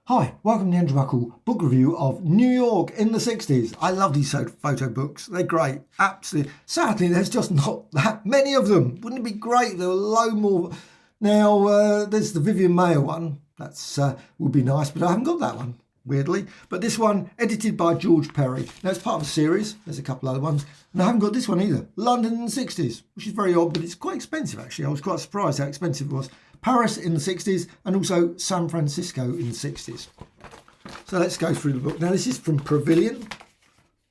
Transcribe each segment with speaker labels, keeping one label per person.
Speaker 1: Hi, welcome to the Andrew Buckle book review of New York in the 60s. I love these photo books. They're great. Absolutely. Sadly, there's just not that many of them. Wouldn't it be great if there were a load more? Now, there's the Vivian Mayer one. That's would be nice, but I haven't got that one, weirdly. But this one, edited by George Perry. Now, it's part of a series. There's a couple other ones. And I haven't got this one either. London in the 60s, which is very odd, but it's quite expensive, actually. I was quite surprised how expensive it was. Paris in the 60s and also San Francisco in the 60s. So let's go through the book. Now this is from Pavilion.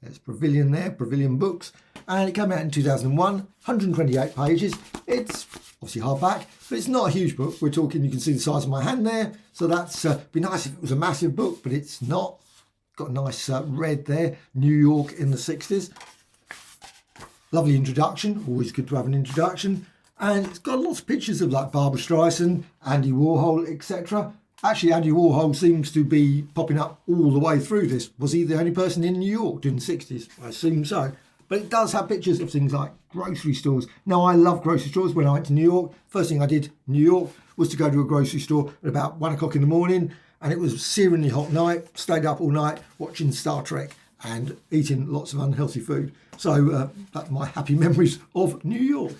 Speaker 1: There's Pavilion there, Pavilion Books. And it came out in 2001, 128 pages. It's obviously hardback, but it's not a huge book. We're talking, you can see the size of my hand there. So that's be nice if it was a massive book, but it's not. Got a nice red there, New York in the 60s. Lovely introduction, always good to have an introduction. And it's got lots of pictures of like Barbra Streisand, Andy Warhol, etc. Actually, Andy Warhol seems to be popping up all the way through this. Was he the only person in New York during the 60s? I assume so. But it does have pictures of things like grocery stores. Now, I love grocery stores. When I went to New York, first thing I did in New York was to go to a grocery store at about 1 o'clock in the morning. And it was a searingly hot night. Stayed up all night watching Star Trek and eating lots of unhealthy food. So that's my happy memories of New York.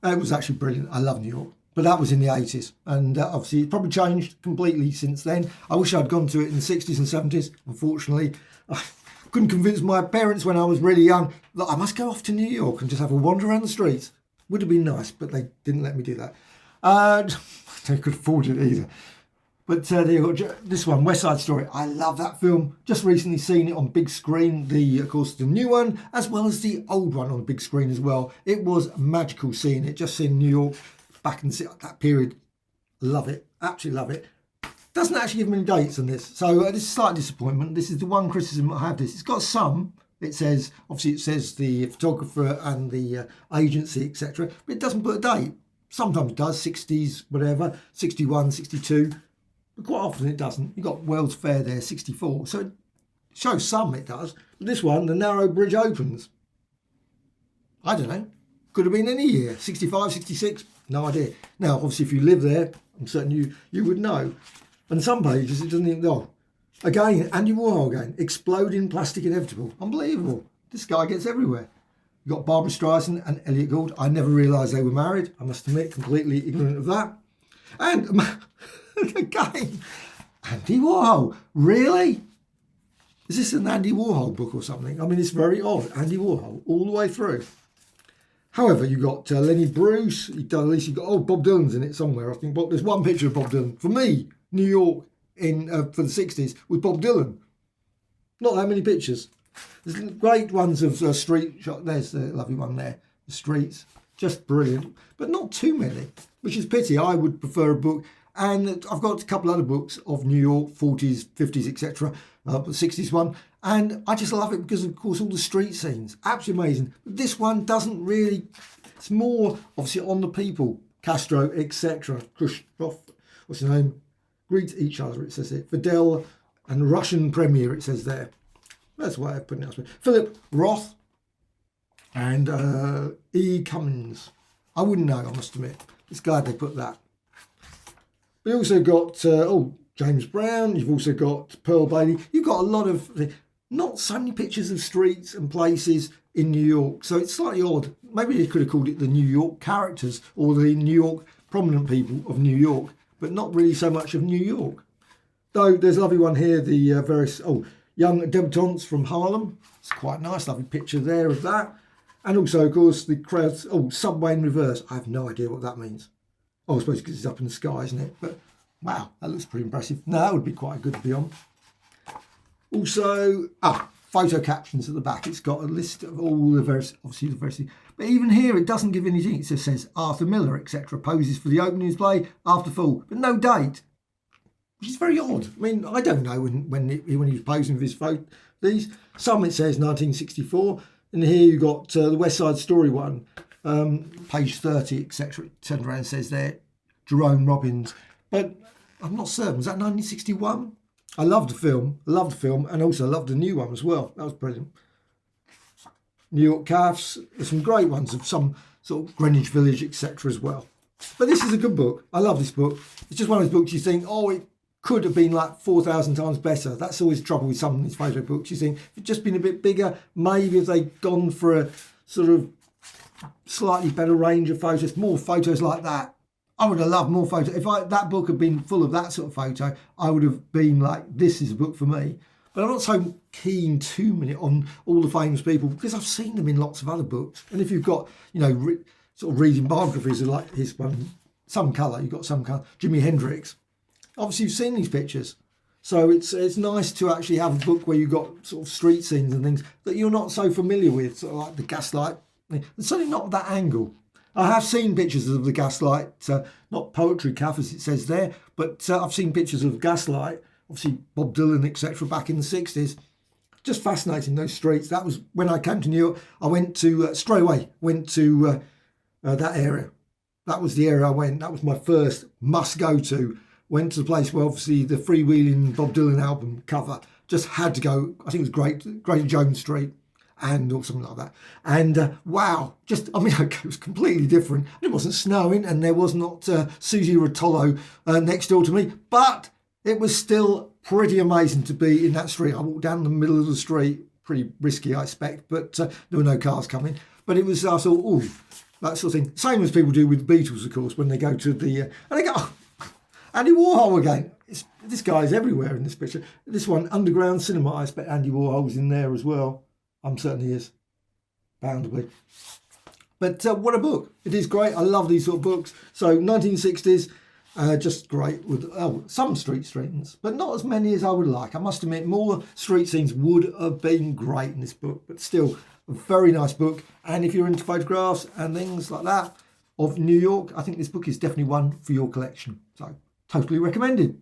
Speaker 1: It was actually brilliant. I love New York. But that was in the 80s. And obviously it's probably changed completely since then. I wish I'd gone to it in the 60s and 70s. Unfortunately, I couldn't convince my parents when I was really young that I must go off to New York and just have a wander around the streets. Would have been nice, but they didn't let me do that. They could afford it either. But there you go. This one, West Side Story. I love that film. Just recently seen it on big screen. Of course, the new one, as well as the old one on big screen as well. It was magical seeing it. Just seeing New York back in that period. Love it. Absolutely love it. Doesn't actually give many dates on this. So this is a slight disappointment. This is the one criticism I have this. It's got some. It says, obviously it says the photographer and the agency, etc. But it doesn't put a date. Sometimes it does, 60s, whatever, 61, 62. But quite often it doesn't. You've got World's Fair there, 64. So it shows some it does. But this one, the narrow bridge opens. I don't know. Could have been any year. 65, 66, no idea. Now, obviously, if you live there, I'm certain you would know. And some pages, it doesn't even go. Again, Andy Warhol again. Exploding plastic inevitable. Unbelievable. This guy gets everywhere. You've got Barbra Streisand and Elliot Gould. I never realised they were married. I must admit, completely ignorant of that. And again, Andy Warhol. Really? Is this an Andy Warhol book or something? I mean, it's very odd. Andy Warhol all the way through. However, you've got Lenny Bruce. At least you've got Bob Dylan's in it somewhere. I think there's one picture of Bob Dylan. For me, New York for the 60s with Bob Dylan. Not that many pictures. There's great ones of street shot. There's the lovely one there. The streets. Just brilliant. But not too many, which is a pity. I would prefer a book. And I've got a couple other books of New York, 40s, 50s, etc. The 60s one. And I just love it because, of course, all the street scenes. Absolutely amazing. But this one doesn't really... It's more, obviously, on the people. Castro, etc. Khrushchev, what's his name? Greet each other, it says it. Fidel and Russian Premier, it says there. That's why I put it out. Philip Roth and E. Cummins. I wouldn't know, I must admit. It's glad they put that. We also got, James Brown. You've also got Pearl Bailey. You've got a lot of, not so many pictures of streets and places in New York. So it's slightly odd. Maybe they could have called it the New York characters or the New York prominent people of New York, but not really so much of New York. Though there's a lovely one here, the various, young debutantes from Harlem. It's quite nice, lovely picture there of that. And also, of course, the crowds, Subway in reverse. I have no idea what that means. I suppose because it's up in the sky, isn't it? But wow, that looks pretty impressive. No, that would be quite good to be on. Also, photo captions at the back. It's got a list of all the various, obviously the various. But even here, it doesn't give anything. It just says Arthur Miller, etc. Poses for the opening display after fall, but no date, which is very odd. I mean, I don't know when he was posing with his photo. Some it says 1964, and here you got the West Side Story one. Page 30, etc. It turned around and says there, Jerome Robbins. But I'm not certain. Was that 1961? I loved the film, and also loved the new one as well. That was brilliant. New York calves. There's some great ones of some sort of Greenwich Village, etc. as well. But this is a good book. I love this book. It's just one of those books you think, it could have been like 4,000 times better. That's always the trouble with some of these photo books. You think if it'd just been a bit bigger, maybe if they'd gone for a sort of slightly better range of photos, more photos like that. I would have loved more photos. If that book had been full of that sort of photo, I would have been like, this is a book for me. But I'm not so keen 2 minute on all the famous people because I've seen them in lots of other books. And if you've got, sort of reading biographies of like his one, Some Colour, you've got Some Colour, Jimi Hendrix. Obviously, you've seen these pictures. So it's nice to actually have a book where you've got sort of street scenes and things that you're not so familiar with, sort of like the Gaslight. And certainly not that angle. I have seen pictures of the Gaslight, not poetry calf as it says there, but I've seen pictures of Gaslight, obviously Bob Dylan, etc., back in the 60s. Just fascinating, those streets. That was when I came to New York. I went to, straight away, that area. That was the area I went. That was my first must go to. Went to the place where obviously the Freewheeling Bob Dylan album cover just had to go. I think it was Great Jones Street. Or something like that. And wow, it was completely different. It wasn't snowing and there was not Susie Rotolo next door to me, but it was still pretty amazing to be in that street. I walked down the middle of the street, pretty risky, I expect, but there were no cars coming. But it was, I thought, oh, that sort of thing. Same as people do with the Beatles, of course, when they go to the, and they go, oh, Andy Warhol again. This guy's everywhere in this picture. This one, Underground Cinema, I expect Andy Warhol's in there as well. Certainly is, bound to be. But what a book. It is great. I love these sort of books. So 1960s, just great with some street scenes, but not as many as I would like. I must admit, more street scenes would have been great in this book, but still a very nice book. And if you're into photographs and things like that of New York, I think this book is definitely one for your collection. So totally recommended.